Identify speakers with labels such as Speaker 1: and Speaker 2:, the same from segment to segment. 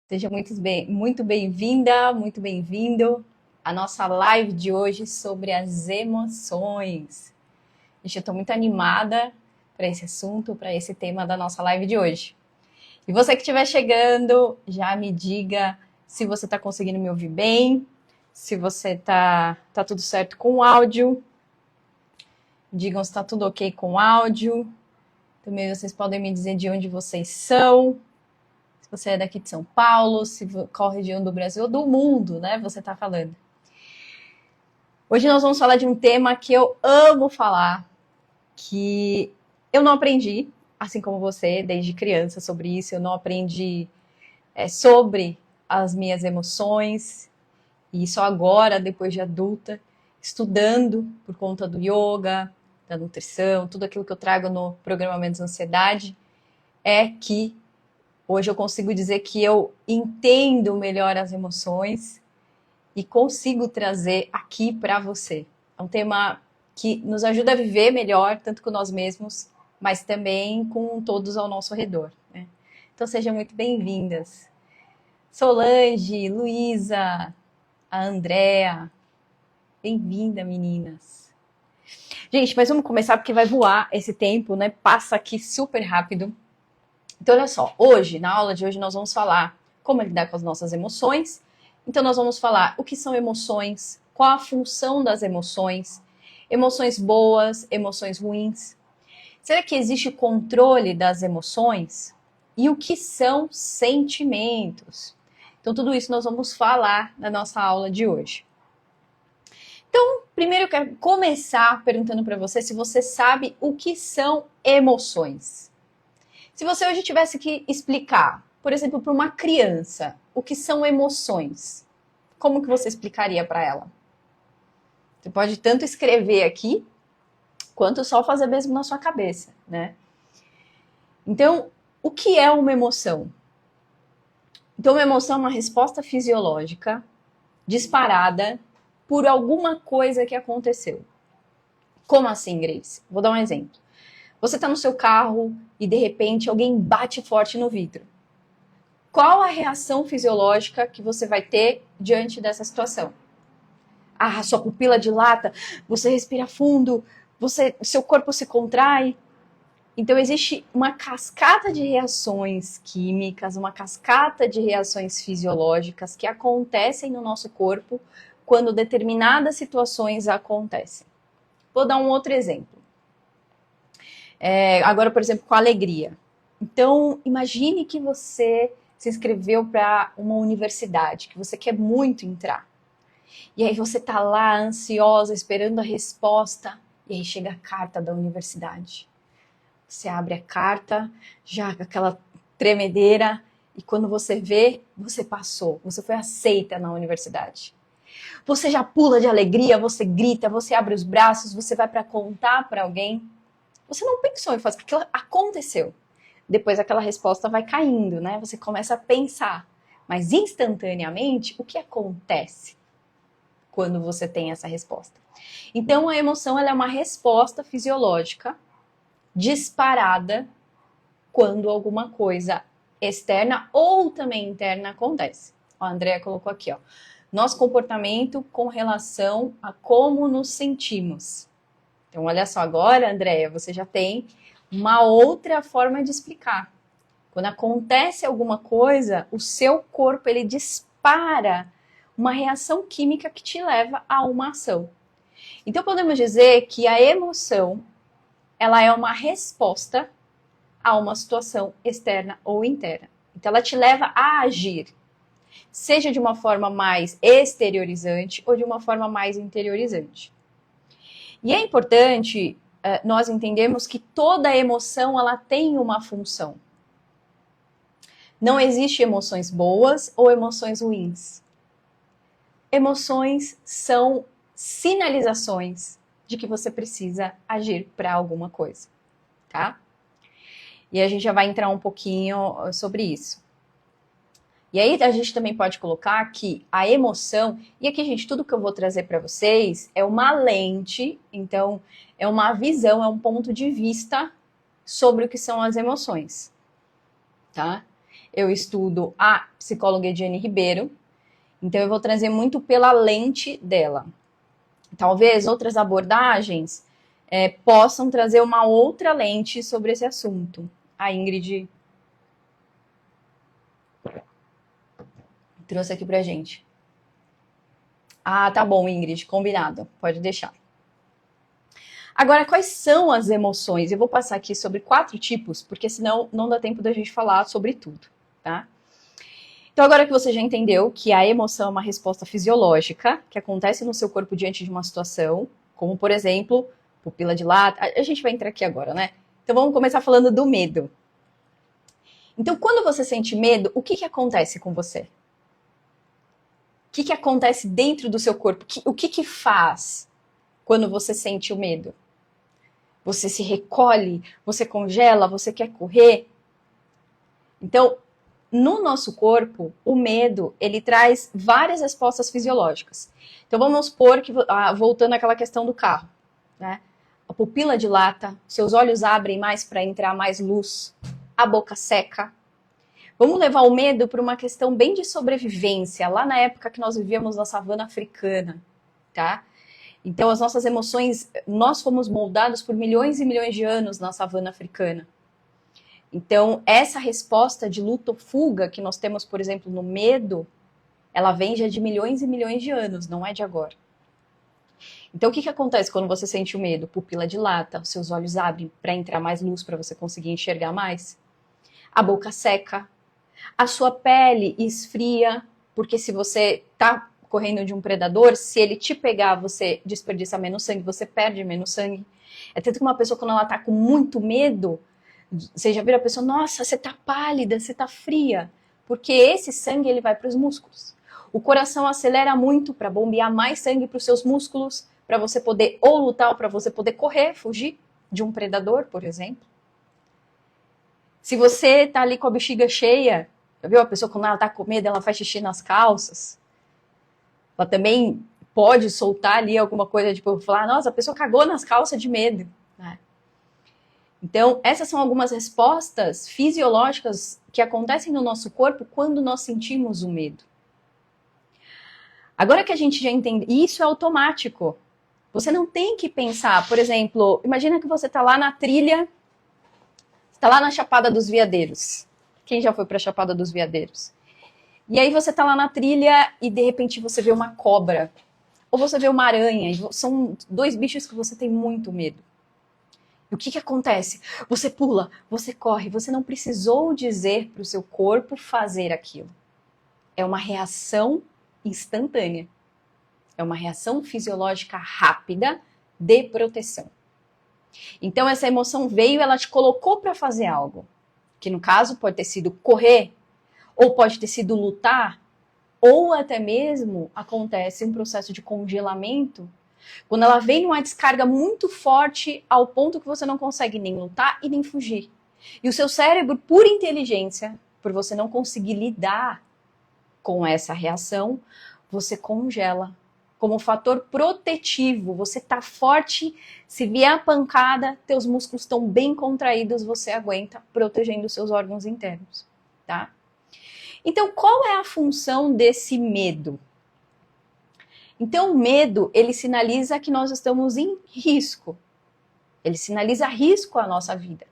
Speaker 1: Seja muito bem-vinda, muito bem-vindo à nossa live de hoje sobre as emoções. Gente, eu estou muito animada para esse assunto, para esse tema da nossa live de hoje. E você que estiver chegando, já me diga se você está conseguindo me ouvir bem, se você tá tudo certo com o áudio. Digam se está tudo ok com o áudio. Também vocês podem me dizer de onde vocês são. Se você é daqui de São Paulo, qual região do Brasil ou do mundo, né? Você está falando. Hoje nós vamos falar de um tema que eu amo falar, que eu não aprendi, assim como você, desde criança sobre isso. Eu não aprendi sobre as minhas emoções. E só agora, depois de adulta, estudando por conta do yoga, da nutrição, tudo aquilo que eu trago no programa Menos Ansiedade, é que hoje eu consigo dizer que eu entendo melhor as emoções e consigo trazer aqui para você. É um tema que nos ajuda a viver melhor, tanto com nós mesmos, mas também com todos ao nosso redor, né? Então sejam muito bem-vindas. Solange, Luísa, a Andréa, bem-vinda, meninas. Gente, mas vamos começar porque vai voar esse tempo, né? Passa aqui super rápido. Então, olha só, hoje, na aula de hoje, nós vamos falar como lidar com as nossas emoções. Então, nós vamos falar o que são emoções, qual a função das emoções, emoções boas, emoções ruins. Será que existe controle das emoções? E o que são sentimentos? Então, tudo isso nós vamos falar na nossa aula de hoje. Então, primeiro eu quero começar perguntando para você se você sabe o que são emoções. Se você hoje tivesse que explicar, por exemplo, para uma criança, o que são emoções, como que você explicaria para ela? Você pode tanto escrever aqui, quanto só fazer mesmo na sua cabeça, né? Então, o que é uma emoção? Então, uma emoção é uma resposta fisiológica disparada por alguma coisa que aconteceu. Como assim, Grace? Vou dar um exemplo. Você está no seu carro e, de repente, alguém bate forte no vidro. Qual a reação fisiológica que você vai ter diante dessa situação? A sua pupila dilata, você respira fundo, seu corpo se contrai. Então, existe uma cascata de reações químicas, uma cascata de reações fisiológicas que acontecem no nosso corpo quando determinadas situações acontecem. Vou dar um outro exemplo. Agora, por exemplo, com a alegria. Então, imagine que você se inscreveu para uma universidade, que você quer muito entrar. E aí você tá lá ansiosa, esperando a resposta, e aí chega a carta da universidade. Você abre a carta, já com aquela tremedeira, e quando você vê, você passou, você foi aceita na universidade. Você já pula de alegria, você grita, você abre os braços, você vai para contar para alguém. Você não pensou em fazer, porque aquilo aconteceu. Depois aquela resposta vai caindo, né? Você começa a pensar. Mas instantaneamente, o que acontece quando você tem essa resposta? Então, a emoção ela é uma resposta fisiológica disparada quando alguma coisa externa ou também interna acontece. A Andrea colocou aqui, ó. Nosso comportamento com relação a como nos sentimos. Então, olha só, agora, Andrea, você já tem uma outra forma de explicar. Quando acontece alguma coisa, o seu corpo ele dispara uma reação química que te leva a uma ação. Então, podemos dizer que a emoção ela é uma resposta a uma situação externa ou interna. Então, ela te leva a agir, seja de uma forma mais exteriorizante ou de uma forma mais interiorizante. E é importante nós entendermos que toda emoção ela tem uma função. Não existe emoções boas ou emoções ruins. Emoções são sinalizações de que você precisa agir para alguma coisa, tá? E a gente já vai entrar um pouquinho sobre isso. E aí a gente também pode colocar que a emoção, e aqui, gente, tudo que eu vou trazer para vocês é uma lente, então é uma visão, é um ponto de vista sobre o que são as emoções, tá? eu estudo a psicóloga Ediane Ribeiro, então eu vou trazer muito pela lente dela. Talvez outras abordagens possam trazer uma outra lente sobre esse assunto. A Ingrid trouxe aqui pra gente. Ah, tá bom, Ingrid, combinado, pode deixar. Agora, quais são as emoções? Eu vou passar aqui sobre 4 tipos, porque senão não dá tempo da gente falar sobre tudo, tá? Então, agora que você já entendeu que a emoção é uma resposta fisiológica que acontece no seu corpo diante de uma situação, como, por exemplo, pupila dilata, a gente vai entrar aqui agora, né? Então, vamos começar falando do medo. Então, quando você sente medo, o que acontece com você? O que acontece dentro do seu corpo? O que faz quando você sente o medo? Você se recolhe? Você congela? Você quer correr? Então, no nosso corpo, o medo, ele traz várias respostas fisiológicas. Então, vamos supor que, voltando àquela questão do carro, né? A pupila dilata, seus olhos abrem mais para entrar mais luz, a boca seca. Vamos levar o medo para uma questão bem de sobrevivência, lá na época que nós vivíamos na savana africana, tá? Então, as nossas emoções, nós fomos moldados por milhões e milhões de anos na savana africana. Então, essa resposta de luta ou fuga que nós temos, por exemplo, no medo, ela vem já de milhões e milhões de anos, não é de agora. Então, o que acontece quando você sente o medo? Pupila dilata, seus olhos abrem para entrar mais luz, para você conseguir enxergar mais. A boca seca, a sua pele esfria, porque se você está correndo de um predador, se ele te pegar, você desperdiça menos sangue, você perde menos sangue. É tanto que uma pessoa, quando ela está com muito medo, você já vira a pessoa, nossa, você tá pálida, você tá fria. Porque esse sangue, ele vai para os músculos. O coração acelera muito para bombear mais sangue para os seus músculos, para você poder ou lutar, ou para você poder correr, fugir de um predador, por exemplo. Se você tá ali com a bexiga cheia, já viu a pessoa quando ela tá com medo, ela faz xixi nas calças? Ela também pode soltar ali alguma coisa, tipo, falar, nossa, a pessoa cagou nas calças de medo, né? Então, essas são algumas respostas fisiológicas que acontecem no nosso corpo quando nós sentimos o medo. Agora que a gente já entende, isso é automático. Você não tem que pensar, por exemplo, imagina que você está lá na trilha, está lá na Chapada dos Veadeiros. Quem já foi para a Chapada dos Veadeiros? E aí você está lá na trilha e de repente você vê uma cobra, ou você vê uma aranha, e são 2 bichos que você tem muito medo. E o que acontece? Você pula, você corre, você não precisou dizer para o seu corpo fazer aquilo. É uma reação instantânea. É uma reação fisiológica rápida de proteção. Então essa emoção veio, ela te colocou para fazer algo. Que no caso pode ter sido correr, ou pode ter sido lutar, ou até mesmo acontece um processo de congelamento, quando ela vem numa descarga muito forte ao ponto que você não consegue nem lutar e nem fugir. E o seu cérebro, por inteligência, por você não conseguir lidar com essa reação, você congela. Como fator protetivo, você tá forte, se vier a pancada, teus músculos estão bem contraídos, você aguenta, protegendo os seus órgãos internos, tá? Então, qual é a função desse medo? Então, o medo, ele sinaliza que nós estamos em risco. Ele sinaliza risco à nossa vida.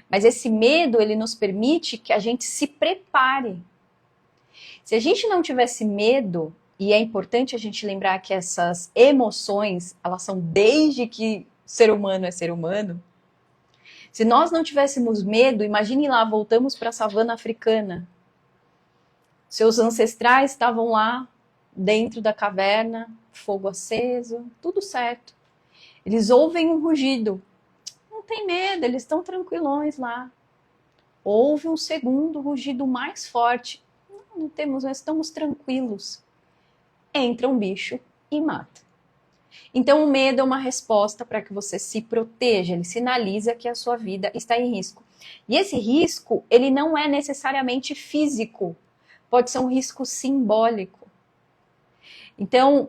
Speaker 1: Mas esse medo, ele nos permite que a gente se prepare. Se a gente não tivesse medo, e é importante a gente lembrar que essas emoções, elas são desde que ser humano é ser humano. Se nós não tivéssemos medo, imagine lá, voltamos para a savana africana. Seus ancestrais estavam lá, dentro da caverna, fogo aceso, tudo certo. Eles ouvem um rugido. Não tem medo, eles estão tranquilões lá. Houve um segundo rugido mais forte. Não temos, nós estamos tranquilos. Entra um bicho e mata. Então o medo é uma resposta para que você se proteja, ele sinaliza que a sua vida está em risco. E esse risco, ele não é necessariamente físico, pode ser um risco simbólico. Então,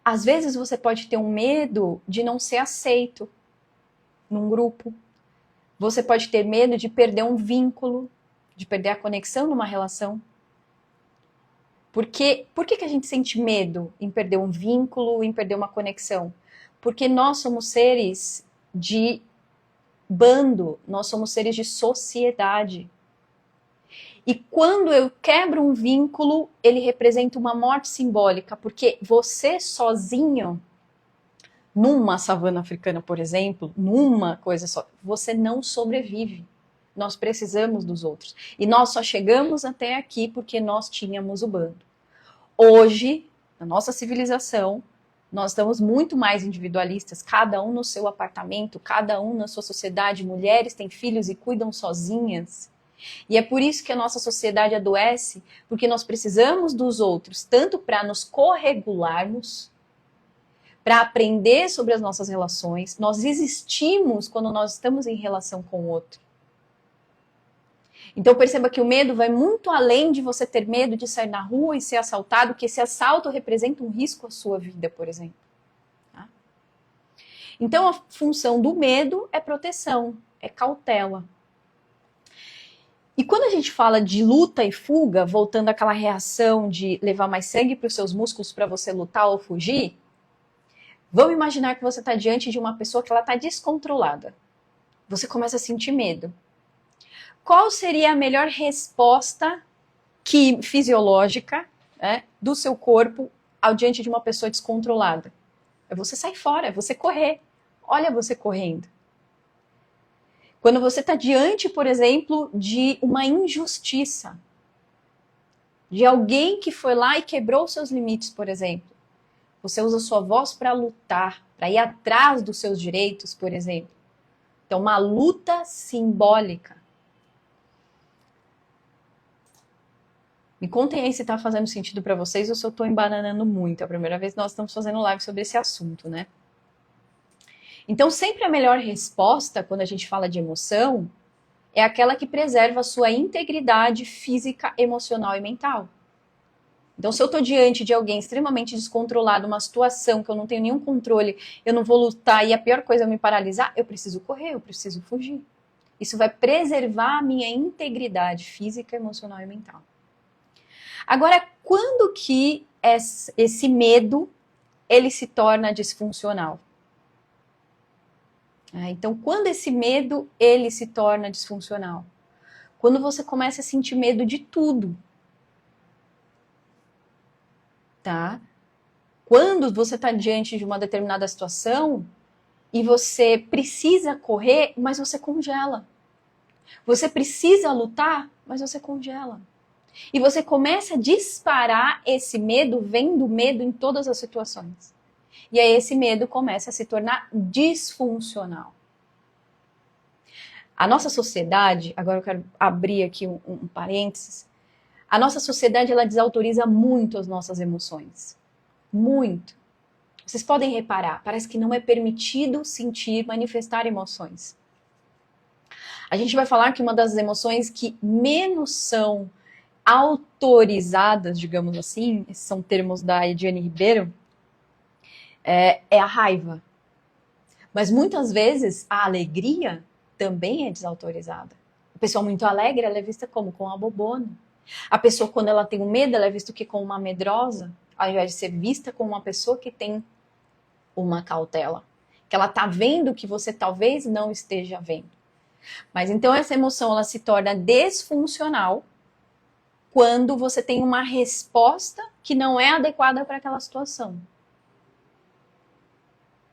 Speaker 1: às vezes você pode ter um medo de não ser aceito num grupo. Você pode ter medo de perder um vínculo, de perder a conexão numa relação. Por que a gente sente medo em perder um vínculo, em perder uma conexão? Porque nós somos seres de bando, nós somos seres de sociedade. E quando eu quebro um vínculo, ele representa uma morte simbólica, porque você sozinho, numa savana africana, por exemplo, numa coisa só, você não sobrevive. Nós precisamos dos outros. E nós só chegamos até aqui porque nós tínhamos o bando. Hoje, na nossa civilização, nós estamos muito mais individualistas, cada um no seu apartamento, cada um na sua sociedade. Mulheres têm filhos e cuidam sozinhas. E é por isso que a nossa sociedade adoece, porque nós precisamos dos outros, tanto para nos corregularmos, para aprender sobre as nossas relações. Nós existimos quando nós estamos em relação com o outro. Então perceba que o medo vai muito além de você ter medo de sair na rua e ser assaltado, que esse assalto representa um risco à sua vida, por exemplo. Tá? Então a função do medo é proteção, é cautela. E quando a gente fala de luta e fuga, voltando àquela reação de levar mais sangue para os seus músculos para você lutar ou fugir, vamos imaginar que você está diante de uma pessoa que ela está descontrolada. Você começa a sentir medo. Qual seria a melhor resposta fisiológica, né, do seu corpo ao diante de uma pessoa descontrolada? É você sair fora, é você correr. Olha você correndo. Quando você está diante, por exemplo, de uma injustiça, de alguém que foi lá e quebrou seus limites, por exemplo, você usa sua voz para lutar, para ir atrás dos seus direitos, por exemplo. Então, uma luta simbólica. Me contem aí se está fazendo sentido para vocês ou se eu estou embananando muito. É a primeira vez que nós estamos fazendo live sobre esse assunto, né? Então, sempre a melhor resposta, quando a gente fala de emoção, é aquela que preserva a sua integridade física, emocional e mental. Então, se eu estou diante de alguém extremamente descontrolado, uma situação que eu não tenho nenhum controle, eu não vou lutar e a pior coisa é eu me paralisar, eu preciso correr, eu preciso fugir. Isso vai preservar a minha integridade física, emocional e mental. Agora, quando que esse medo ele se torna disfuncional? Então, quando esse medo ele se torna disfuncional? Quando você começa a sentir medo de tudo. Tá? Quando você está diante de uma determinada situação e você precisa correr, mas você congela. Você precisa lutar, mas você congela. E você começa a disparar esse medo, vendo medo em todas as situações. E aí esse medo começa a se tornar disfuncional. A nossa sociedade, agora eu quero abrir aqui um parênteses, a nossa sociedade ela desautoriza muito as nossas emoções. Muito. Vocês podem reparar, parece que não é permitido sentir, manifestar emoções. A gente vai falar que uma das emoções que menos são autorizadas, digamos assim, esses são termos da Ediane Ribeiro, é a raiva. Mas muitas vezes a alegria também é desautorizada. A pessoa muito alegre ela é vista como? Com uma bobona. A pessoa, quando ela tem um medo, ela é vista como uma medrosa, ao invés de ser vista como uma pessoa que tem uma cautela. Que ela está vendo que você talvez não esteja vendo. Mas então essa emoção ela se torna disfuncional quando você tem uma resposta que não é adequada para aquela situação.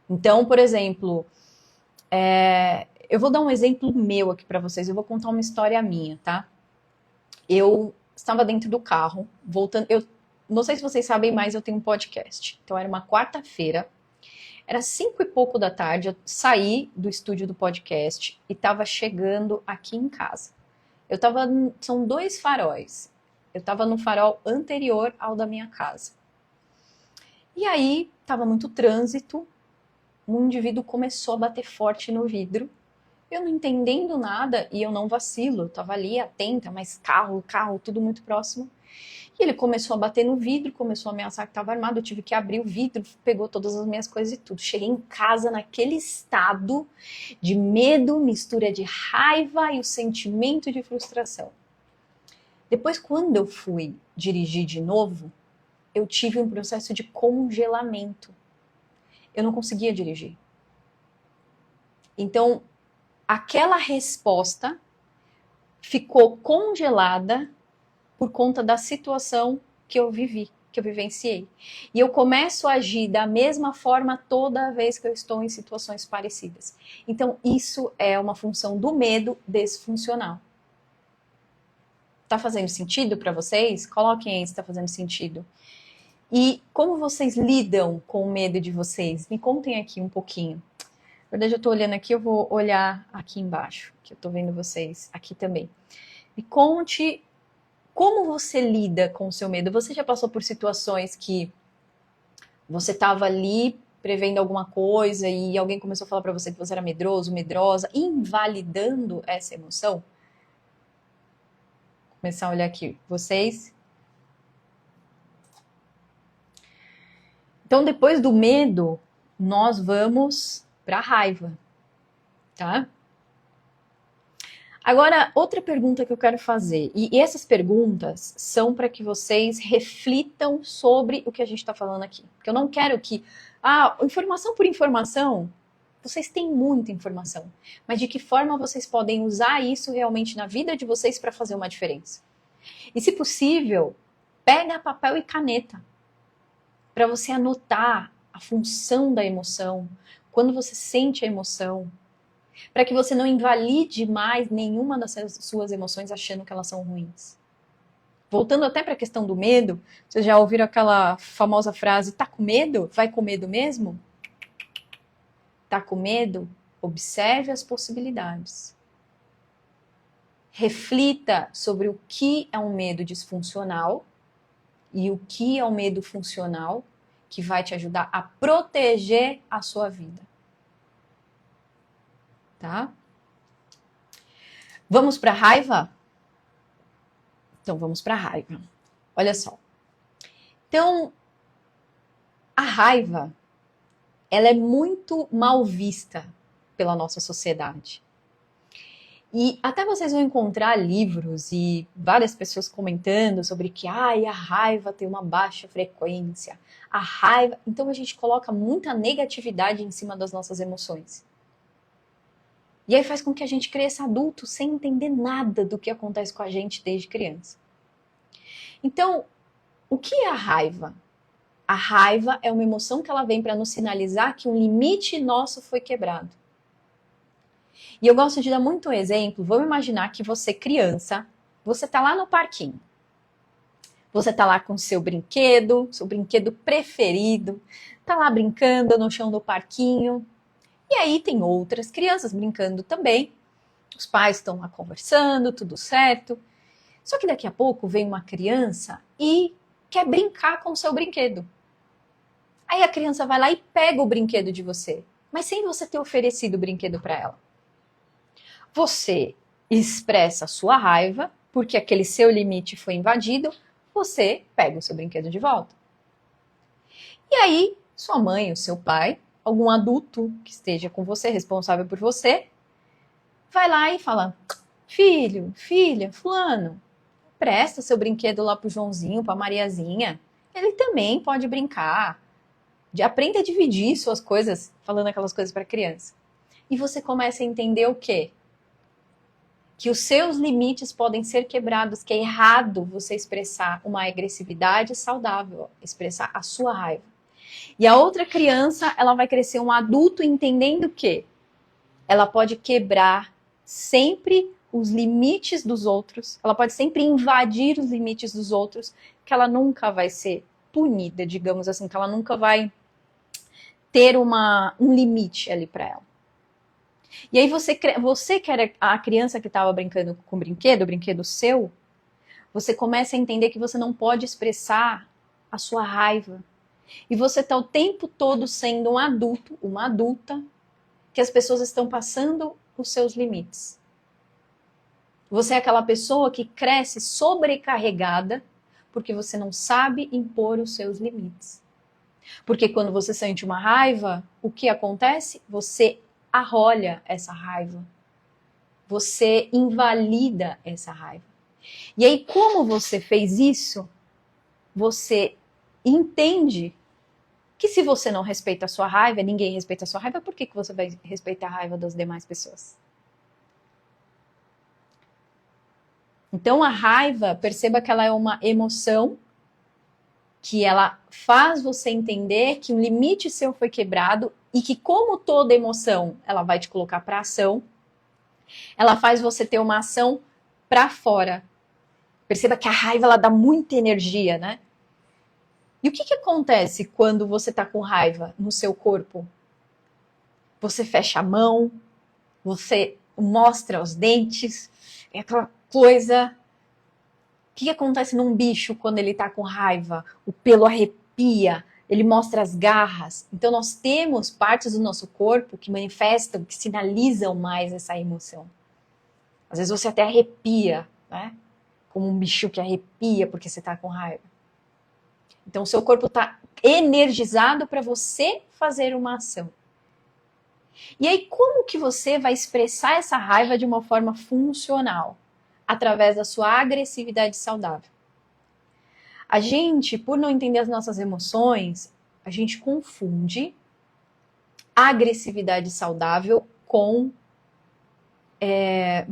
Speaker 1: Então, por exemplo, eu vou dar um exemplo meu aqui para vocês, eu vou contar uma história minha, tá? Eu estava dentro do carro, voltando, eu não sei se vocês sabem, mas eu tenho um podcast. Então era uma quarta-feira, era 5 e pouco da tarde, eu saí do estúdio do podcast e estava chegando aqui em casa. São 2 faróis. Eu estava no farol anterior ao da minha casa. E aí, estava muito trânsito, um indivíduo começou a bater forte no vidro. Eu não entendendo nada e eu não vacilo, eu estava ali atenta, mas carro, tudo muito próximo. E ele começou a bater no vidro, começou a ameaçar que estava armado, eu tive que abrir o vidro, pegou todas as minhas coisas e tudo. Cheguei em casa naquele estado de medo, mistura de raiva e o sentimento de frustração. Depois, quando eu fui dirigir de novo, eu tive um processo de congelamento. Eu não conseguia dirigir. Então, aquela resposta ficou congelada por conta da situação que eu vivi, que eu vivenciei. E eu começo a agir da mesma forma toda vez que eu estou em situações parecidas. Então, isso é uma função do medo disfuncional. Tá fazendo sentido para vocês? Coloquem aí se tá fazendo sentido. E como vocês lidam com o medo de vocês? Me contem aqui um pouquinho. Na verdade, eu tô olhando aqui, eu vou olhar aqui embaixo, que eu tô vendo vocês aqui também. Me conte como você lida com o seu medo. Você já passou por situações que você estava ali prevendo alguma coisa e alguém começou a falar para você que você era medroso, medrosa, invalidando essa emoção? Vou começar a olhar aqui. Vocês? Então, depois do medo, nós vamos para a raiva, tá? Agora, outra pergunta que eu quero fazer, e essas perguntas são para que vocês reflitam sobre o que a gente está falando aqui. Porque eu não quero que, informação por informação, vocês têm muita informação, mas de que forma vocês podem usar isso realmente na vida de vocês para fazer uma diferença? E se possível, pega papel e caneta para você anotar a função da emoção, quando você sente a emoção, para que você não invalide mais nenhuma das suas emoções achando que elas são ruins. Voltando até para a questão do medo, vocês já ouviram aquela famosa frase, tá com medo? Vai com medo mesmo? Tá com medo? Observe as possibilidades. Reflita sobre o que é um medo disfuncional e o que é um medo funcional que vai te ajudar a proteger a sua vida. Tá? Vamos para a raiva? Então, vamos para a raiva. Olha só. Então, a raiva, ela é muito mal vista pela nossa sociedade. E até vocês vão encontrar livros e várias pessoas comentando sobre que a raiva tem uma baixa frequência. A raiva... Então, a gente coloca muita negatividade em cima das nossas emoções. E aí faz com que a gente cresça adulto sem entender nada do que acontece com a gente desde criança. Então, o que é a raiva? A raiva é uma emoção que ela vem para nos sinalizar que um limite nosso foi quebrado. E eu gosto de dar muito um exemplo. Vamos imaginar que você, criança, você tá lá no parquinho. Você tá lá com seu brinquedo preferido, tá lá brincando no chão do parquinho. E aí tem outras crianças brincando também. Os pais estão lá conversando, tudo certo. Só que daqui a pouco vem uma criança e quer brincar com o seu brinquedo. Aí a criança vai lá e pega o brinquedo de você, mas sem você ter oferecido o brinquedo para ela. Você expressa a sua raiva, porque aquele seu limite foi invadido, você pega o seu brinquedo de volta. E aí, sua mãe, o seu pai, algum adulto que esteja com você, responsável por você, vai lá e fala: filho, filha, fulano, presta seu brinquedo lá pro Joãozinho, pra Mariazinha. Ele também pode brincar. Aprenda a dividir suas coisas, falando aquelas coisas para criança. E você começa a entender o quê? Que os seus limites podem ser quebrados, que é errado você expressar uma agressividade saudável, expressar a sua raiva. E a outra criança, ela vai crescer um adulto entendendo que ela pode quebrar sempre os limites dos outros, ela pode sempre invadir os limites dos outros, que ela nunca vai ser punida, digamos assim, que ela nunca vai ter um limite ali para ela. E aí você que era a criança que estava brincando com o brinquedo seu, você começa a entender que você não pode expressar a sua raiva. E você está o tempo todo sendo um adulto, uma adulta, que as pessoas estão passando os seus limites. Você é aquela pessoa que cresce sobrecarregada porque você não sabe impor os seus limites. Porque quando você sente uma raiva, o que acontece? Você arrolha essa raiva. Você invalida essa raiva. E aí, como você fez isso, você entende que se você não respeita a sua raiva, ninguém respeita a sua raiva, por que você vai respeitar a raiva das demais pessoas? Então, a raiva, perceba que ela é uma emoção que ela faz você entender que um limite seu foi quebrado e que, como toda emoção, ela vai te colocar para ação, ela faz você ter uma ação para fora. Perceba que a raiva, ela dá muita energia, né? E o que acontece quando você tá com raiva no seu corpo? Você fecha a mão, você mostra os dentes, é aquela coisa. O que acontece num bicho quando ele tá com raiva? O pelo arrepia, ele mostra as garras. Então nós temos partes do nosso corpo que manifestam, que sinalizam mais essa emoção. Às vezes você até arrepia, né? Como um bicho que arrepia porque você tá com raiva. Então o seu corpo tá energizado para você fazer uma ação. E aí como que você vai expressar essa raiva de uma forma funcional? Através da sua agressividade saudável. A gente, por não entender as nossas emoções, a gente confunde agressividade saudável com...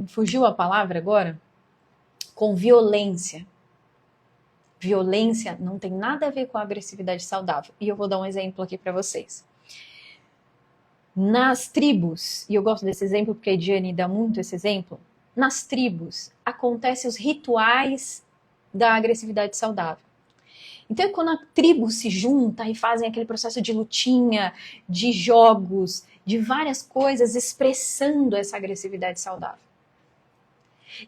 Speaker 1: fugiu a palavra agora? Com violência. Violência não tem nada a ver com agressividade saudável. E eu vou dar um exemplo aqui para vocês. Nas tribos, e eu gosto desse exemplo porque a Diane dá muito esse exemplo, nas tribos acontecem os rituais da agressividade saudável. Então, quando a tribo se junta e fazem aquele processo de lutinha, de jogos, de várias coisas expressando essa agressividade saudável.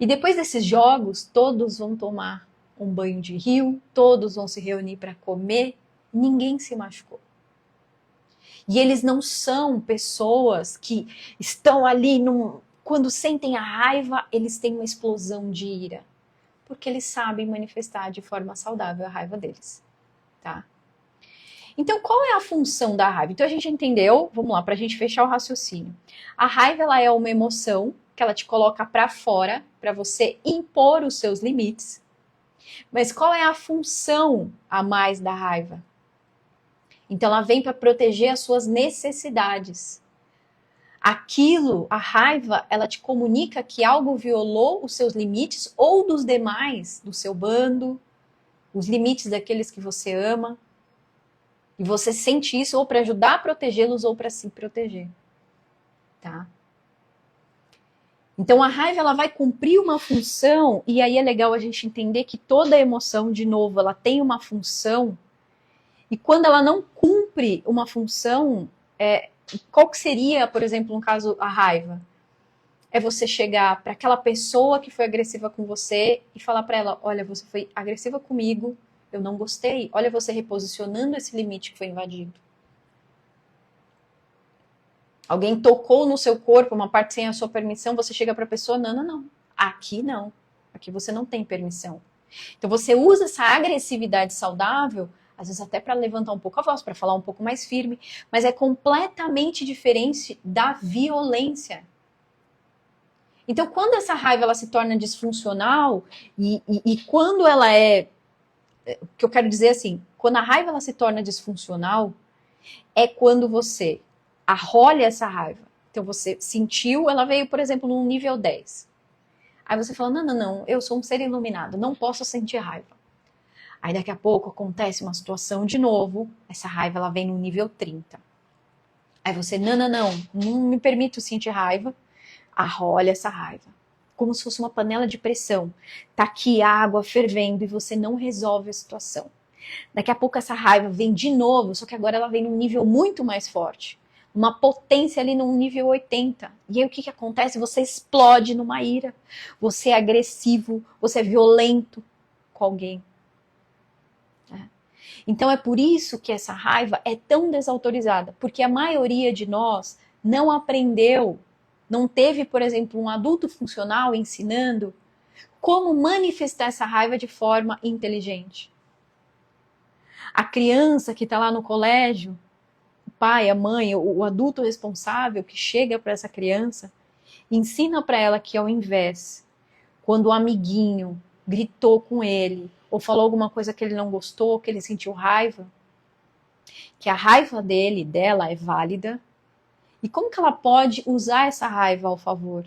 Speaker 1: E depois desses jogos, todos vão tomar um banho de rio, todos vão se reunir para comer, ninguém se machucou. E eles não são pessoas que estão ali, quando sentem a raiva, eles têm uma explosão de ira. Porque eles sabem manifestar de forma saudável a raiva deles, tá? Então, qual é a função da raiva? Então, a gente entendeu, vamos lá, para a gente fechar o raciocínio. A raiva, ela é uma emoção que ela te coloca para fora, para você impor os seus limites. Mas qual é a função a mais da raiva? Então, ela vem para proteger as suas necessidades. Aquilo, a raiva, ela te comunica que algo violou os seus limites ou dos demais, do seu bando, os limites daqueles que você ama. E você sente isso ou para ajudar a protegê-los ou para se proteger. Tá? Então a raiva, ela vai cumprir uma função, e aí é legal a gente entender que toda emoção, de novo, ela tem uma função, e quando ela não cumpre uma função, qual que seria, por exemplo, no caso, a raiva? É você chegar para aquela pessoa que foi agressiva com você e falar para ela, olha, você foi agressiva comigo, eu não gostei, olha você reposicionando esse limite que foi invadido. Alguém tocou no seu corpo, uma parte sem a sua permissão, você chega para a pessoa, não, aqui não, aqui você não tem permissão. Então você usa essa agressividade saudável, às vezes até para levantar um pouco a voz, para falar um pouco mais firme, mas é completamente diferente da violência. Então quando essa raiva ela se torna disfuncional, e quando ela o que eu quero dizer assim, quando a raiva ela se torna disfuncional, é quando você arrolha essa raiva. Então você sentiu, ela veio, por exemplo, num nível 10. Aí você fala, não, eu sou um ser iluminado, não posso sentir raiva. Aí daqui a pouco acontece uma situação de novo, essa raiva ela vem no nível 30. Aí você, não me permito sentir raiva, arrolha essa raiva. Como se fosse uma panela de pressão. Tá aqui a água fervendo e você não resolve a situação. Daqui a pouco essa raiva vem de novo, só que agora ela vem num nível muito mais forte. Uma potência ali num nível 80. E aí o que acontece? Você explode numa ira. Você é agressivo, você é violento com alguém. Então é por isso que essa raiva é tão desautorizada. Porque a maioria de nós não aprendeu, não teve, por exemplo, um adulto funcional ensinando como manifestar essa raiva de forma inteligente. A criança que está lá no colégio, o pai, a mãe, o adulto responsável que chega para essa criança, ensina para ela que ao invés, quando o amiguinho gritou com ele, ou falou alguma coisa que ele não gostou, que ele sentiu raiva, que a raiva dela é válida, e como que ela pode usar essa raiva ao favor?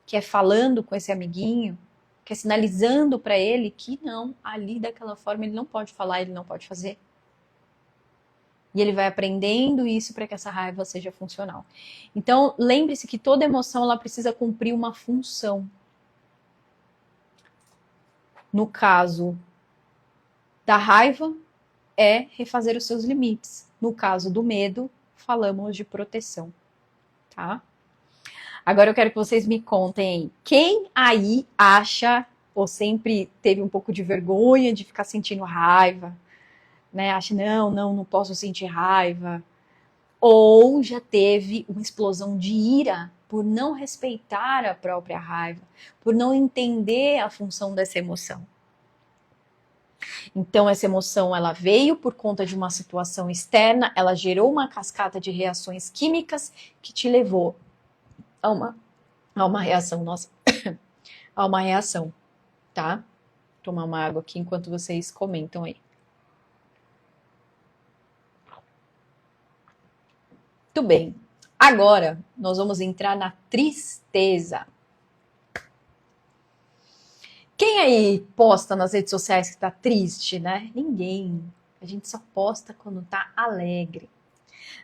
Speaker 1: Que é falando com esse amiguinho, que é sinalizando para ele que não, ali daquela forma ele não pode falar, ele não pode fazer. E ele vai aprendendo isso para que essa raiva seja funcional. Então, lembre-se que toda emoção ela precisa cumprir uma função. No caso da raiva, é refazer os seus limites. No caso do medo, falamos de proteção, tá? Agora eu quero que vocês me contem, quem aí acha ou sempre teve um pouco de vergonha de ficar sentindo raiva, né? Acha, não posso sentir raiva. Ou já teve uma explosão de ira por não respeitar a própria raiva, por não entender a função dessa emoção. Então, essa emoção, ela veio por conta de uma situação externa, ela gerou uma cascata de reações químicas que te levou a uma reação, a uma reação, tá? Vou tomar uma água aqui enquanto vocês comentam aí. Muito bem. Agora, nós vamos entrar na tristeza. Quem aí posta nas redes sociais que tá triste, né? Ninguém. A gente só posta quando tá alegre.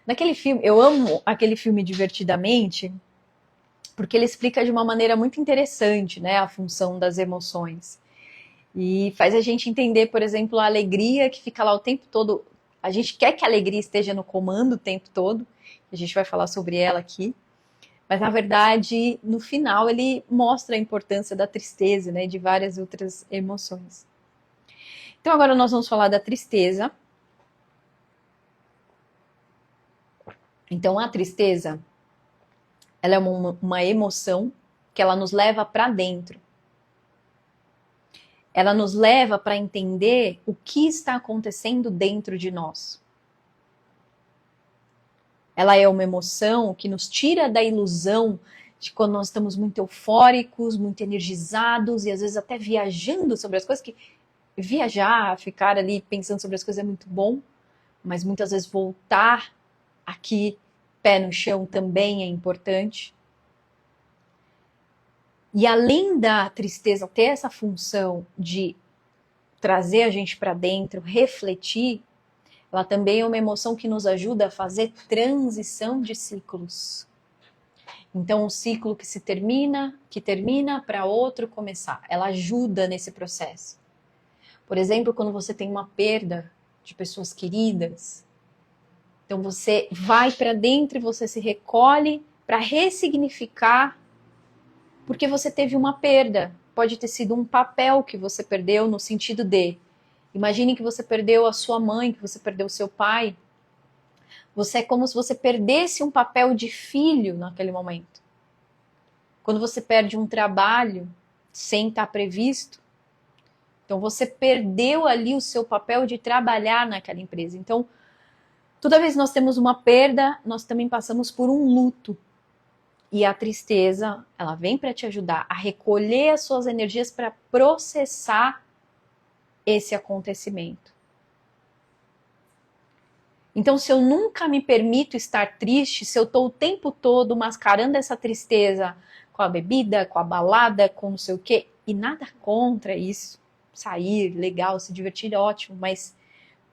Speaker 1: Naquele filme, eu amo aquele filme Divertidamente, porque ele explica de uma maneira muito interessante, né, a função das emoções. E faz a gente entender, por exemplo, a alegria que fica lá o tempo todo. A gente quer que a alegria esteja no comando o tempo todo. A gente vai falar sobre ela aqui. Mas, na verdade, no final, ele mostra a importância da tristeza, né, de várias outras emoções. Então, agora nós vamos falar da tristeza. Então, a tristeza, ela é uma emoção que ela nos leva para dentro. Ela nos leva para entender o que está acontecendo dentro de nós. Ela é uma emoção que nos tira da ilusão de quando nós estamos muito eufóricos, muito energizados e às vezes até viajando sobre as coisas, que viajar, ficar ali pensando sobre as coisas é muito bom, mas muitas vezes voltar aqui, pé no chão, também é importante. E além da tristeza ter essa função de trazer a gente para dentro, refletir, ela também é uma emoção que nos ajuda a fazer transição de ciclos. Então, um ciclo que termina para outro começar. Ela ajuda nesse processo. Por exemplo, quando você tem uma perda de pessoas queridas, então você vai para dentro e você se recolhe para ressignificar, porque você teve uma perda. Pode ter sido um papel que você perdeu no sentido de, imagine que você perdeu a sua mãe, que você perdeu o seu pai. Você é como se você perdesse um papel de filho naquele momento. Quando você perde um trabalho sem estar previsto, então você perdeu ali o seu papel de trabalhar naquela empresa. Então, toda vez que nós temos uma perda, nós também passamos por um luto. E a tristeza, ela vem para te ajudar a recolher as suas energias para processar esse acontecimento. Então, se eu nunca me permito estar triste, se eu estou o tempo todo mascarando essa tristeza com a bebida, com a balada, com não sei o quê, e nada contra isso, sair, legal, se divertir, ótimo, mas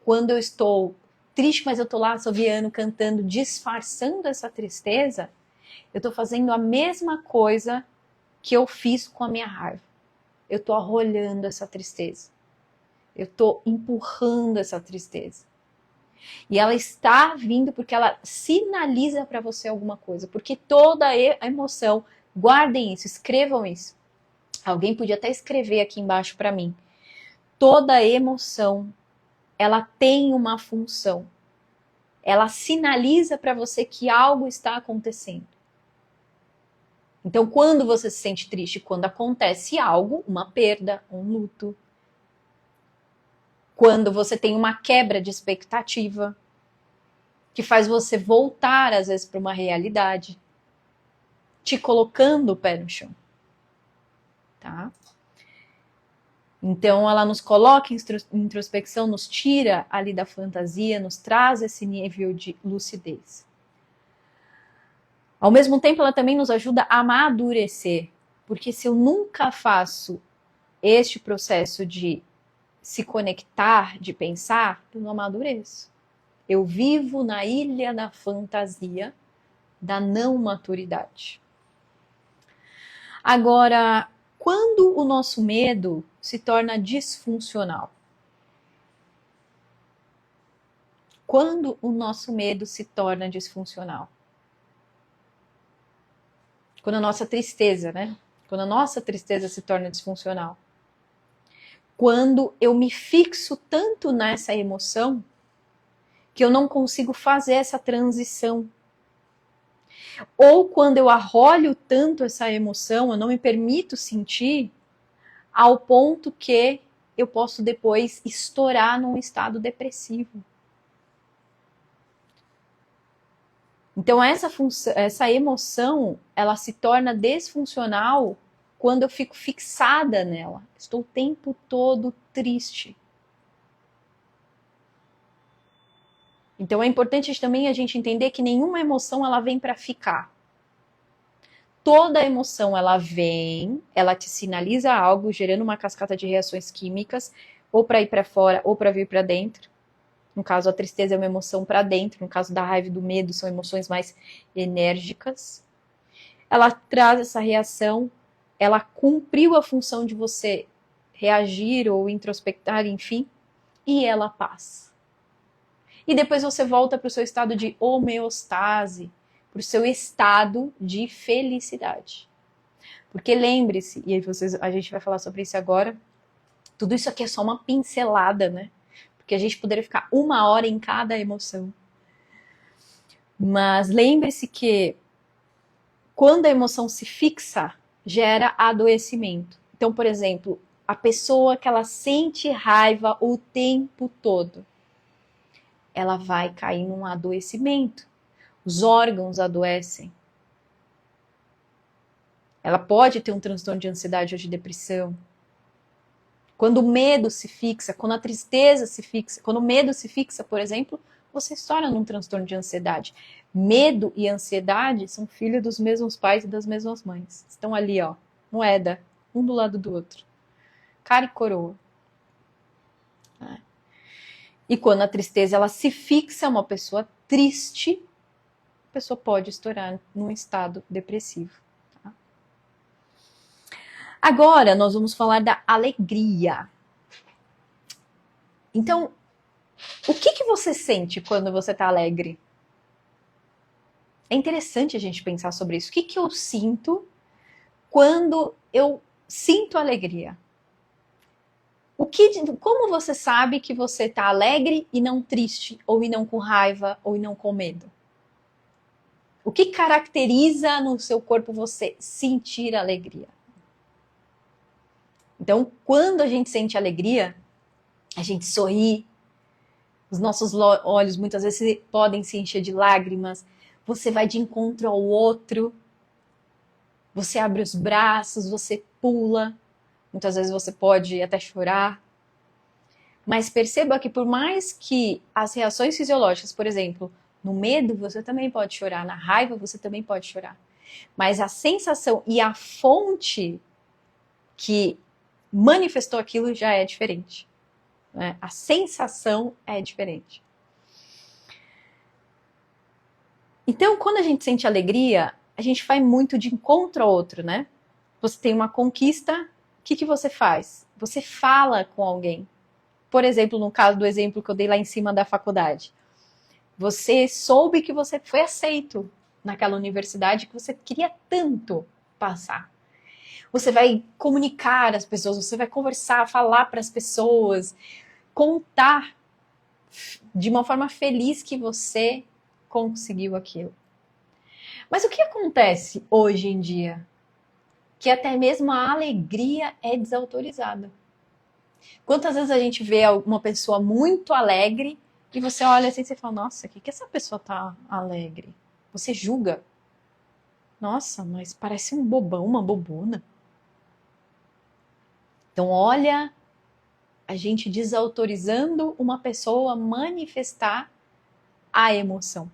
Speaker 1: quando eu estou triste, mas eu estou lá assoviando, cantando, disfarçando essa tristeza, eu estou fazendo a mesma coisa que eu fiz com a minha raiva. Eu estou arrolhando essa tristeza. Eu estou empurrando essa tristeza. E ela está vindo porque ela sinaliza para você alguma coisa. Porque toda a emoção, guardem isso, escrevam isso. Alguém podia até escrever aqui embaixo para mim. Toda emoção, ela tem uma função. Ela sinaliza para você que algo está acontecendo. Então, quando você se sente triste? Quando acontece algo, uma perda, um luto. Quando você tem uma quebra de expectativa, que faz você voltar, às vezes, para uma realidade, te colocando o pé no chão. Tá? Então, ela nos coloca em introspecção, nos tira ali da fantasia, nos traz esse nível de lucidez. Ao mesmo tempo, ela também nos ajuda a amadurecer, porque se eu nunca faço este processo de se conectar, de pensar, eu não amadureço. Eu vivo na ilha da fantasia, da não maturidade. Agora, quando o nosso medo se torna disfuncional? Quando o nosso medo se torna disfuncional? Quando a nossa tristeza, né? Quando a nossa tristeza se torna disfuncional. Quando eu me fixo tanto nessa emoção que eu não consigo fazer essa transição. Ou quando eu arrolho tanto essa emoção, eu não me permito sentir, ao ponto que eu posso depois estourar num estado depressivo. Então essa emoção, ela se torna disfuncional quando eu fico fixada nela. Estou o tempo todo triste. Então é importante também a gente entender que nenhuma emoção ela vem para ficar. Toda emoção ela vem, ela te sinaliza algo, gerando uma cascata de reações químicas, ou para ir para fora, ou para vir para dentro. No caso, a tristeza é uma emoção para dentro, no caso da raiva e do medo, são emoções mais enérgicas. Ela traz essa reação, ela cumpriu a função de você reagir ou introspectar, enfim, e ela passa. E depois você volta para o seu estado de homeostase, para o seu estado de felicidade. Porque lembre-se, e aí a gente vai falar sobre isso agora, tudo isso aqui é só uma pincelada, né? Porque a gente poderia ficar 1 hora em cada emoção. Mas lembre-se que quando a emoção se fixa, gera adoecimento. Então, por exemplo, a pessoa que ela sente raiva o tempo todo, ela vai cair num adoecimento. Os órgãos adoecem. Ela pode ter um transtorno de ansiedade ou de depressão. Quando o medo se fixa, quando a tristeza se fixa, quando o medo se fixa, por exemplo, você estoura num transtorno de ansiedade. Medo e ansiedade são filhos dos mesmos pais e das mesmas mães. Estão ali, ó, moeda, um do lado do outro. Cara e coroa. E quando a tristeza ela se fixa, uma pessoa triste, a pessoa pode estourar num estado depressivo. Tá? Agora nós vamos falar da alegria. Então, o que você sente quando você está alegre? É interessante a gente pensar sobre isso. O que eu sinto quando eu sinto alegria? Como você sabe que você está alegre e não triste, ou e não com raiva, ou e não com medo? O que caracteriza no seu corpo você sentir alegria? Então, quando a gente sente alegria, a gente sorri, os nossos olhos muitas vezes podem se encher de lágrimas, você vai de encontro ao outro, você abre os braços, você pula, muitas vezes você pode até chorar. Mas perceba que por mais que as reações fisiológicas, por exemplo, no medo você também pode chorar, na raiva você também pode chorar. Mas a sensação e a fonte que manifestou aquilo já é diferente. Né? A sensação é diferente. Então, quando a gente sente alegria, a gente vai muito de encontro ao outro, né? Você tem uma conquista, o que você faz? Você fala com alguém. Por exemplo, no caso do exemplo que eu dei lá em cima da faculdade. Você soube que você foi aceito naquela universidade que você queria tanto passar. Você vai comunicar às pessoas, você vai conversar, falar para as pessoas, contar de uma forma feliz que você conseguiu aquilo. Mas o que acontece hoje em dia? Que até mesmo a alegria é desautorizada. Quantas vezes a gente vê uma pessoa muito alegre e você olha assim e você fala, nossa, o que essa pessoa tá alegre? Você julga. Nossa, mas parece um bobão, uma bobona. Então olha a gente desautorizando uma pessoa a manifestar a emoção.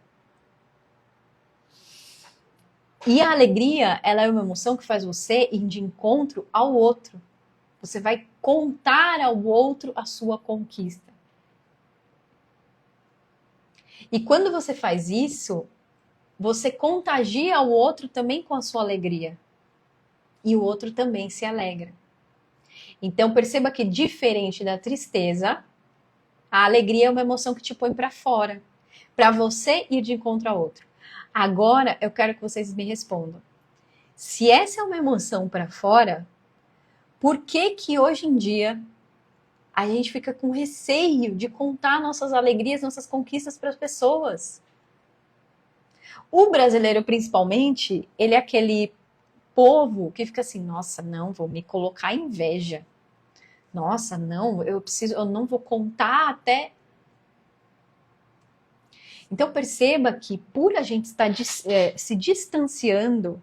Speaker 1: E a alegria, ela é uma emoção que faz você ir de encontro ao outro. Você vai contar ao outro a sua conquista. E quando você faz isso, você contagia o outro também com a sua alegria. E o outro também se alegra. Então perceba que diferente da tristeza, a alegria é uma emoção que te põe para fora, para você ir de encontro ao outro. Agora eu quero que vocês me respondam. Se essa é uma emoção para fora, por que que hoje em dia a gente fica com receio de contar nossas alegrias, nossas conquistas para as pessoas? O brasileiro, principalmente, ele é aquele povo que fica assim, nossa, não, vou me colocar inveja. Nossa, não, eu não vou contar até. Então perceba que por a gente estar se distanciando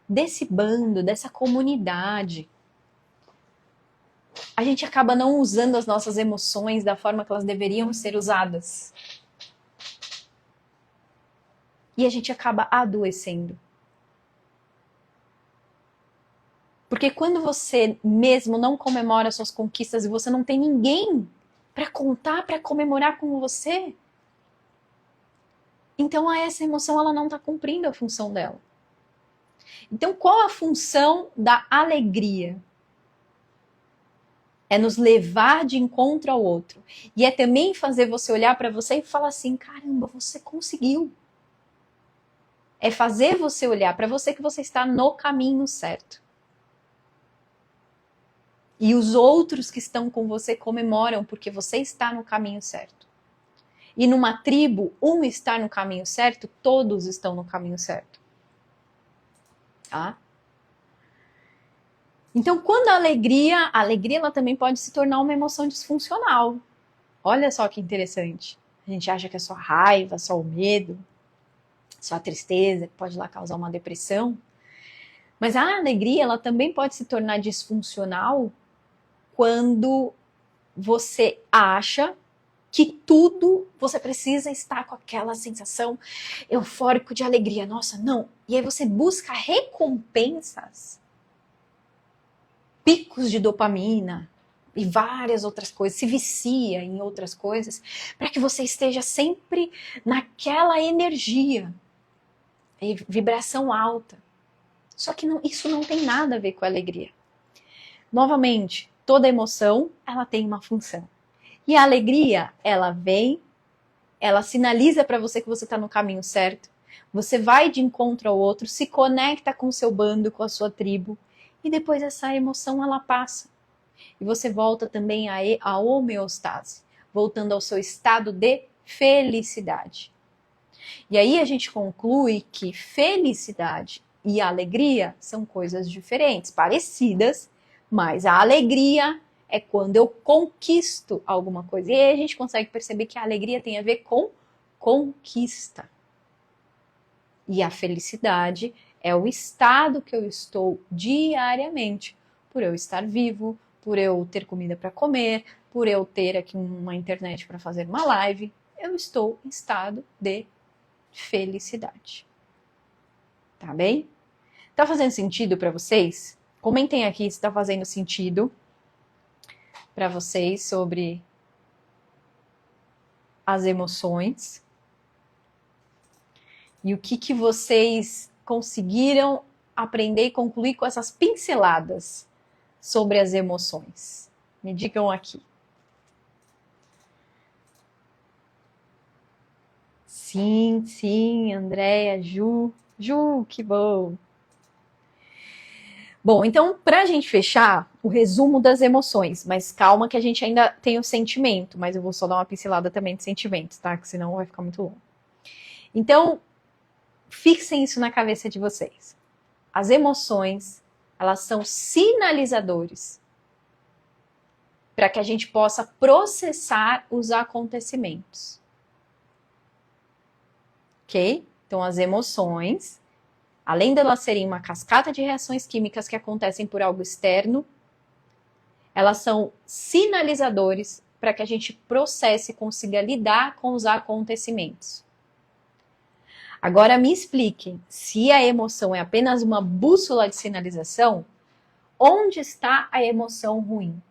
Speaker 1: desse bando, dessa comunidade, a gente acaba não usando as nossas emoções da forma que elas deveriam ser usadas. E a gente acaba adoecendo. Porque quando você mesmo não comemora suas conquistas e você não tem ninguém para contar, para comemorar com você, então essa emoção ela não está cumprindo a função dela. Então qual a função da alegria? É nos levar de encontro ao outro. E é também fazer você olhar para você e falar assim, caramba, você conseguiu. É fazer você olhar para você que você está no caminho certo. E os outros que estão com você comemoram porque você está no caminho certo. E numa tribo, um está no caminho certo, todos estão no caminho certo. Tá? Então, quando a alegria ela também pode se tornar uma emoção disfuncional. Olha só que interessante. A gente acha que é só raiva, só o medo, só a tristeza, que pode lá causar uma depressão. Mas a alegria, ela também pode se tornar disfuncional quando você acha que tudo você precisa estar com aquela sensação eufórica de alegria. Nossa, não. E aí você busca recompensas, picos de dopamina e várias outras coisas, se vicia em outras coisas, para que você esteja sempre naquela energia, vibração alta. Só que isso não tem nada a ver com a alegria. Novamente, toda emoção, ela tem uma função. E a alegria, ela vem, ela sinaliza para você que você está no caminho certo. Você vai de encontro ao outro, se conecta com o seu bando, com a sua tribo. E depois essa emoção, ela passa. E você volta também à homeostase, voltando ao seu estado de felicidade. E aí a gente conclui que felicidade e alegria são coisas diferentes, parecidas, mas a alegria é quando eu conquisto alguma coisa. E aí a gente consegue perceber que a alegria tem a ver com conquista. E a felicidade é o estado que eu estou diariamente, por eu estar vivo, por eu ter comida para comer, por eu ter aqui uma internet para fazer uma live. Eu estou em estado de felicidade. Tá bem? Tá fazendo sentido para vocês? Comentem aqui se tá fazendo sentido para vocês sobre as emoções. E o que vocês conseguiram aprender e concluir com essas pinceladas sobre as emoções? Me digam aqui. Sim, Andréia, Ju, que bom. Bom, então, para a gente fechar, o resumo das emoções, mas calma que a gente ainda tem o sentimento, mas eu vou só dar uma pincelada também de sentimentos, tá? Que senão vai ficar muito longo. Então, fixem isso na cabeça de vocês. As emoções, elas são sinalizadores para que a gente possa processar os acontecimentos. Ok? Então, as emoções, além delas serem uma cascata de reações químicas que acontecem por algo externo, Elas são sinalizadores para que a gente processe e consiga lidar com os acontecimentos. Agora me explique, se a emoção é apenas uma bússola de sinalização, onde está a emoção ruim?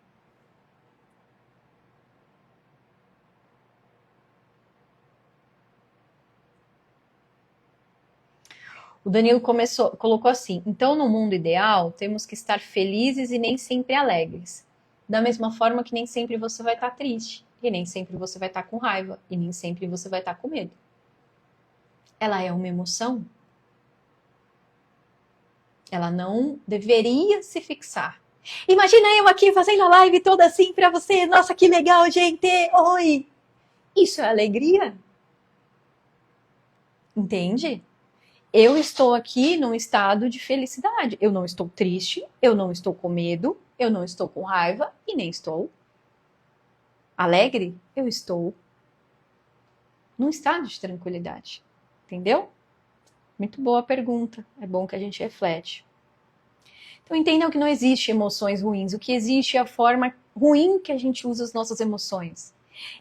Speaker 1: O Danilo colocou assim: então, no mundo ideal, temos que estar felizes e nem sempre alegres. Da mesma forma que nem sempre você vai estar triste, e nem sempre você vai estar com raiva, e nem sempre você vai estar com medo. Ela é uma emoção. Ela não deveria se fixar. Imagina eu aqui fazendo a live toda assim pra você. Nossa, que legal, gente! Oi! Isso é alegria? Entende? Eu estou aqui num estado de felicidade. Eu não estou triste, eu não estou com medo, eu não estou com raiva e nem estou alegre. Eu estou num estado de tranquilidade. Entendeu? Muito boa pergunta. É bom que a gente reflete. Então entendam que não existe emoções ruins. O que existe é a forma ruim que a gente usa as nossas emoções.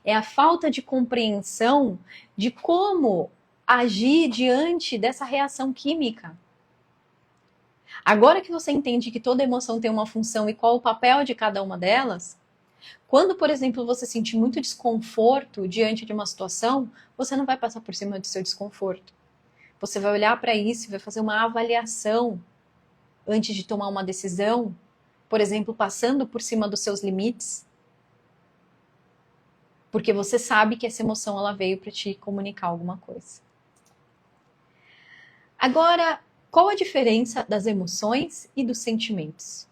Speaker 1: É a falta de compreensão de como agir diante dessa reação química. Agora que você entende que toda emoção tem uma função e qual o papel de cada uma delas, quando, por exemplo, você sentir muito desconforto diante de uma situação, você não vai passar por cima do seu desconforto. Você vai olhar para isso e vai fazer uma avaliação antes de tomar uma decisão, por exemplo, passando por cima dos seus limites, porque você sabe que essa emoção ela veio para te comunicar alguma coisa. Agora, qual a diferença das emoções e dos sentimentos?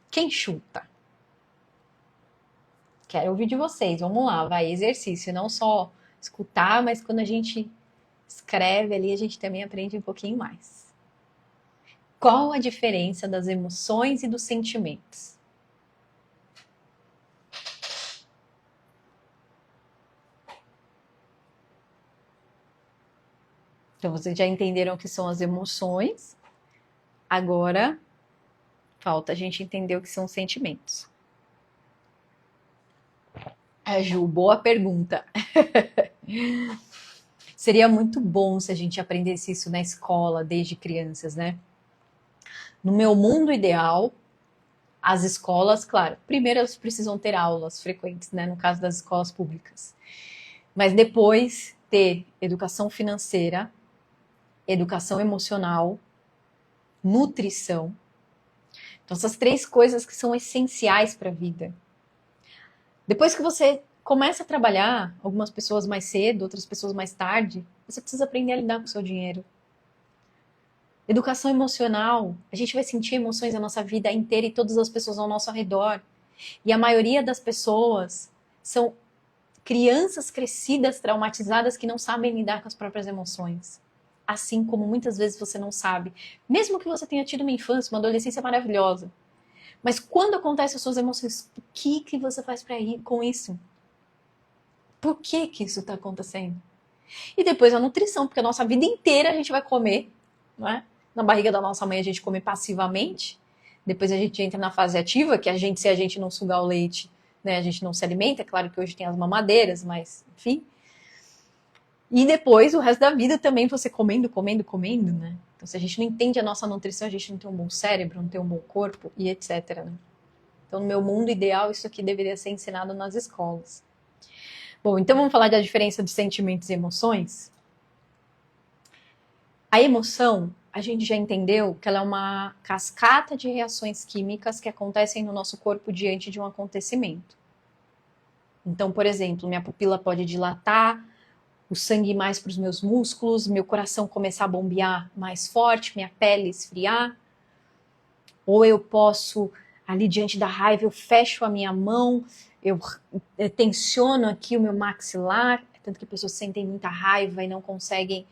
Speaker 1: Quem chuta? Quero ouvir de vocês. Vamos lá, vai, exercício, não só escutar, mas quando a gente escreve ali, a gente também aprende um pouquinho mais. Qual a diferença das emoções e dos sentimentos? Então, vocês já entenderam o que são as emoções. Agora, falta a gente entender o que são os sentimentos. Ju, boa pergunta. Seria muito bom se a gente aprendesse isso na escola, desde crianças, né? No meu mundo ideal, as escolas, claro, primeiro elas precisam ter aulas frequentes, né? No caso das escolas públicas. Mas depois ter educação financeira, educação emocional, nutrição. Então, essas três coisas que são essenciais para a vida. Depois que você começa a trabalhar, algumas pessoas mais cedo, outras pessoas mais tarde, você precisa aprender a lidar com o seu dinheiro. Educação emocional, a gente vai sentir emoções a nossa vida inteira e todas as pessoas ao nosso redor. E a maioria das pessoas são crianças crescidas, traumatizadas, que não sabem lidar com as próprias emoções. Assim como muitas vezes você não sabe. Mesmo que você tenha tido uma infância, uma adolescência maravilhosa. Mas quando acontecem as suas emoções, o que você faz para ir com isso? Por que isso está acontecendo? E depois a nutrição, porque a nossa vida inteira a gente vai comer, não é? Na barriga da nossa mãe a gente come passivamente, depois a gente entra na fase ativa, que se a gente não sugar o leite, né, a gente não se alimenta. É claro que hoje tem as mamadeiras, mas enfim. E depois o resto da vida também você comendo, né? Então se a gente não entende a nossa nutrição, a gente não tem um bom cérebro, não tem um bom corpo e etc, né? Então no meu mundo ideal isso aqui deveria ser ensinado nas escolas. Bom, então vamos falar da diferença de sentimentos e emoções? A emoção, a gente já entendeu que ela é uma cascata de reações químicas que acontecem no nosso corpo diante de um acontecimento. Então, por exemplo, minha pupila pode dilatar, o sangue ir mais para os meus músculos, meu coração começar a bombear mais forte, minha pele esfriar. Ou eu posso, ali diante da raiva, eu fecho a minha mão, eu tensiono aqui o meu maxilar, tanto que pessoas sentem muita raiva e não conseguem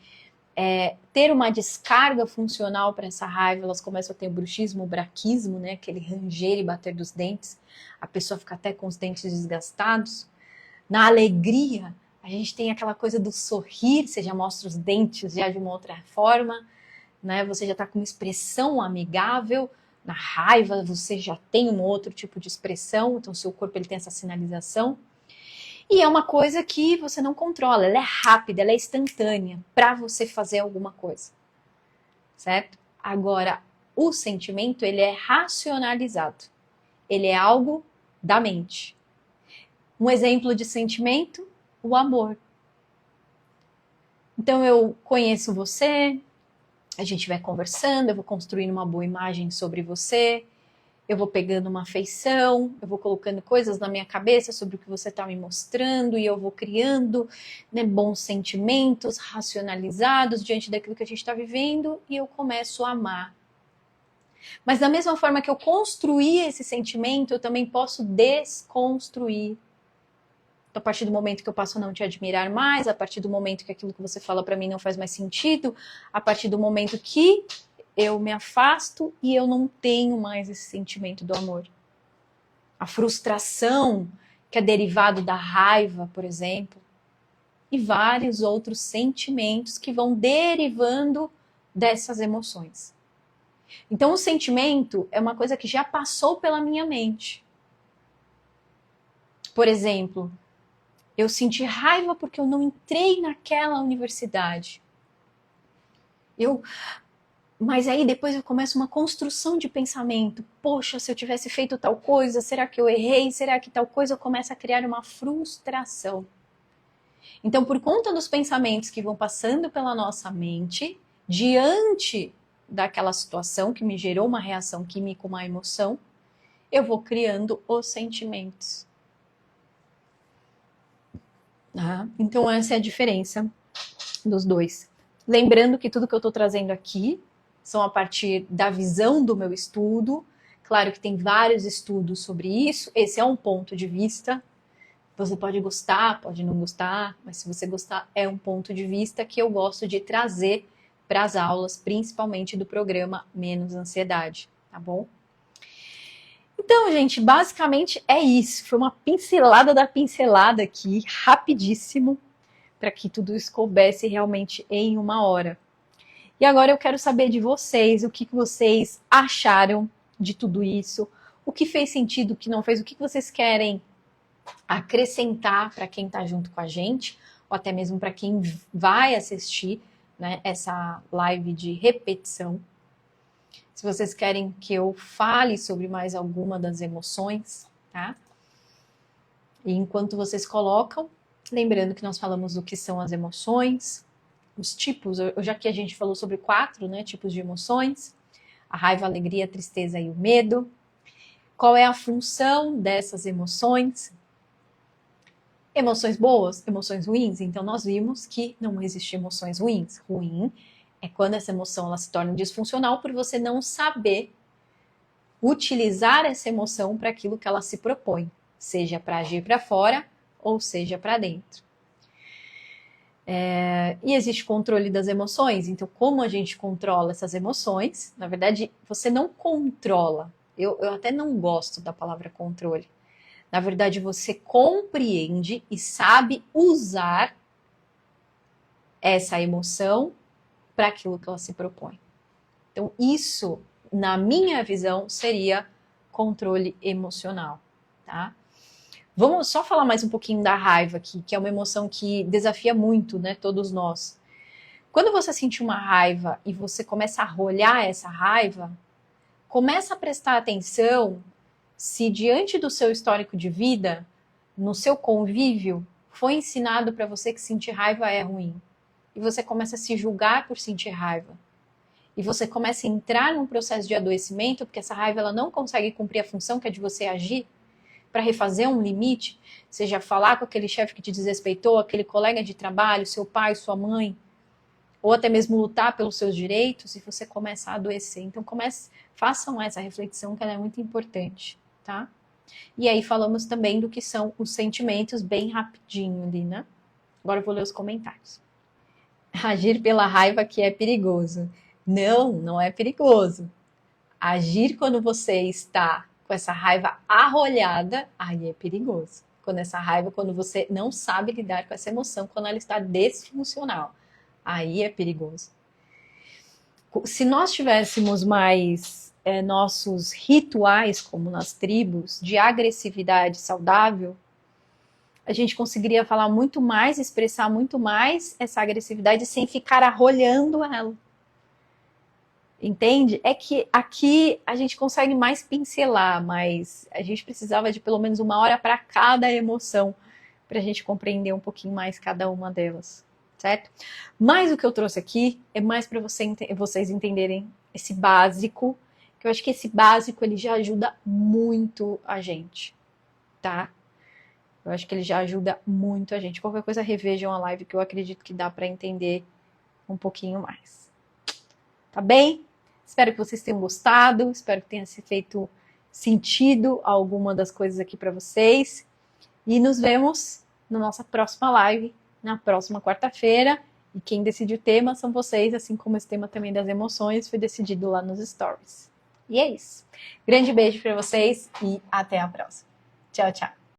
Speaker 1: ter uma descarga funcional para essa raiva, elas começam a ter o bruxismo, o braquismo, né? Aquele ranger e bater dos dentes, a pessoa fica até com os dentes desgastados. Na alegria, a gente tem aquela coisa do sorrir, você já mostra os dentes já de uma outra forma, né? Você já está com uma expressão amigável. Na raiva, você já tem um outro tipo de expressão, então seu corpo ele tem essa sinalização. E é uma coisa que você não controla, ela é rápida, ela é instantânea para você fazer alguma coisa, certo? Agora, o sentimento, ele é racionalizado, ele é algo da mente. Um exemplo de sentimento, o amor. Então eu conheço você, a gente vai conversando, eu vou construindo uma boa imagem sobre você, eu vou pegando uma afeição, eu vou colocando coisas na minha cabeça sobre o que você está me mostrando e eu vou criando, né, bons sentimentos racionalizados diante daquilo que a gente está vivendo e eu começo a amar. Mas da mesma forma que eu construí esse sentimento, eu também posso desconstruir. A partir do momento que eu passo a não te admirar mais, a partir do momento que aquilo que você fala para mim não faz mais sentido, a partir do momento que eu me afasto e eu não tenho mais esse sentimento do amor. A frustração, que é derivado da raiva, por exemplo, e vários outros sentimentos que vão derivando dessas emoções. Então, o sentimento é uma coisa que já passou pela minha mente. Por exemplo, eu senti raiva porque eu não entrei naquela universidade. Mas aí depois eu começo uma construção de pensamento. Poxa, se eu tivesse feito tal coisa, será que eu errei? Será que tal coisa começa a criar uma frustração? Então, por conta dos pensamentos que vão passando pela nossa mente, diante daquela situação que me gerou uma reação química, uma emoção, eu vou criando os sentimentos. Então essa é a diferença dos dois. Lembrando que tudo que eu estou trazendo aqui são a partir da visão do meu estudo. Claro que tem vários estudos sobre isso. Esse é um ponto de vista. Você pode gostar, pode não gostar, mas se você gostar, é um ponto de vista que eu gosto de trazer para as aulas, principalmente do programa Menos Ansiedade, tá bom? Então, gente, basicamente é isso. Foi uma pincelada da pincelada aqui, rapidíssimo, para que tudo isso coubesse realmente em 1 hora. E agora eu quero saber de vocês, o que vocês acharam de tudo isso, o que fez sentido, o que não fez, o que vocês querem acrescentar para quem está junto com a gente, ou até mesmo para quem vai assistir, né, essa live de repetição. Se vocês querem que eu fale sobre mais alguma das emoções, tá? E enquanto vocês colocam, lembrando que nós falamos do que são as emoções, os tipos, já que a gente falou sobre 4, né, tipos de emoções, a raiva, a alegria, a tristeza e o medo. Qual é a função dessas emoções? Emoções boas, emoções ruins. Então nós vimos que não existem emoções ruins. Ruim é quando essa emoção ela se torna disfuncional por você não saber utilizar essa emoção para aquilo que ela se propõe, seja para agir para fora ou seja para dentro. E existe controle das emoções, então como a gente controla essas emoções? Na verdade, você não controla. Eu até não gosto da palavra controle. Na verdade, você compreende e sabe usar essa emoção para aquilo que ela se propõe. Então, isso, na minha visão, seria controle emocional, tá? Vamos só falar mais um pouquinho da raiva aqui, que é uma emoção que desafia muito, né, todos nós. Quando você sente uma raiva e você começa a olhar essa raiva, começa a prestar atenção se diante do seu histórico de vida, no seu convívio, foi ensinado para você que sentir raiva é ruim. E você começa a se julgar por sentir raiva. E você começa a entrar num processo de adoecimento, porque essa raiva ela não consegue cumprir a função que é de você agir para refazer um limite, seja falar com aquele chefe que te desrespeitou, aquele colega de trabalho, seu pai, sua mãe, ou até mesmo lutar pelos seus direitos, e você começa a adoecer. Então façam essa reflexão que ela é muito importante, tá? E aí falamos também do que são os sentimentos bem rapidinho ali, né? Agora eu vou ler os comentários. Agir pela raiva que é perigoso. Não, não é perigoso. Agir quando você está com essa raiva arrolhada, aí é perigoso. Quando você não sabe lidar com essa emoção, quando ela está disfuncional, aí é perigoso. Se nós tivéssemos mais nossos rituais, como nas tribos, de agressividade saudável, a gente conseguiria falar muito mais, expressar muito mais essa agressividade sem ficar arrolhando ela. Entende? É que aqui a gente consegue mais pincelar, mas a gente precisava de pelo menos 1 hora para cada emoção, para a gente compreender um pouquinho mais cada uma delas, certo? Mas o que eu trouxe aqui é mais para vocês entenderem esse básico, que eu acho que esse básico ele já ajuda muito a gente, tá? Eu acho que ele já ajuda muito a gente. Qualquer coisa, revejam a live, que eu acredito que dá para entender um pouquinho mais. Tá bem? Espero que vocês tenham gostado, espero que tenha se feito sentido alguma das coisas aqui para vocês. E nos vemos na nossa próxima live, na próxima quarta-feira. E quem decide o tema são vocês, assim como esse tema também das emoções foi decidido lá nos stories. E é isso. Grande beijo para vocês e até a próxima. Tchau, tchau.